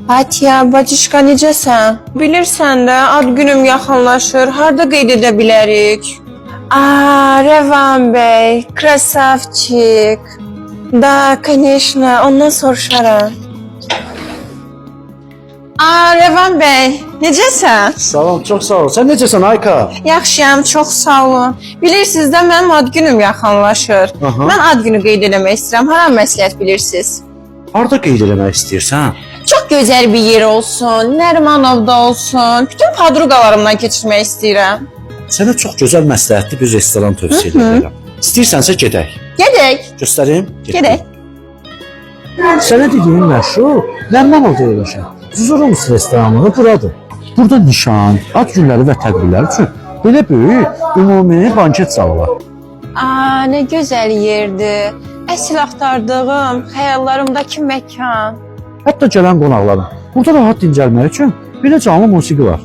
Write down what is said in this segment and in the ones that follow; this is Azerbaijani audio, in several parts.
Patiya, bacışqa necəsən? Bilirsən də, ad günüm yaxınlaşır. Harda qeyd edə bilərik? Revan bəy, krasavçik. Da, конечно, ondan soruşaram. Revan bəy, necəsən? Salam, çox sağ ol. Sən necəsən Ayka? Yaxşıyam, çox sağ olun. Bilirsiniz də mənim ad günüm yaxınlaşır. Aha. Mən ad günü qeyd eləmək istəyirəm. Hara məsləhət bilirsiniz? Harda qeyd eləmək istəyirsən? Çox gözəl bir yer olsun, Nərimanovda olsun. Bütün padruqalarımdan keçirmək istəyirəm. Sənə çox gözəl məsləhətli bir restoran tövsiyə edirəm. İstəyirsənsə gedək. Gedək, Göstərim? gedək. Sənə dediyim məşhur Nərimanovda yerləşən Zuzurumuz restoranı buradır. Burada nişan, ad günləri və təqdirlər üçün belə böyük ümumi banket zalı var. Nə gözəl yerdir. Əsl axtardığım, xəyallarımdakı məkan. Hətta gələn qonaqların burada rahat dincəlmək üçün belə canlı musiqi var.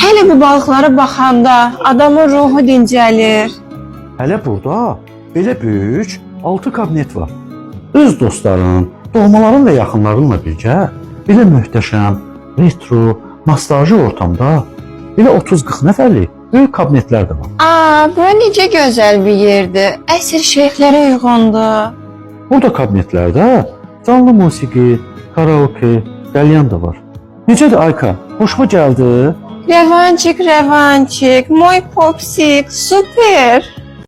Hələ bu balıqlara baxanda adamın ruhu dincəlir. Hələ burada belə böyük 6 kabinet var. Öz dostların, doğmaların və yaxınlarınla birgə belə möhtəşəm, retro, nostalji ortamda belə 30-40 nəfərlik böyük kabinetlər də var. Bura necə gözəl bir yerdir. Əsl şeyxlərə uyğundur. Burada kabinetlərdə canlı musiqi, karaoke, qəlyan da var. Necədir Ayka? Xoşuma gəldi? Revançik, revançik, moy popsik, super.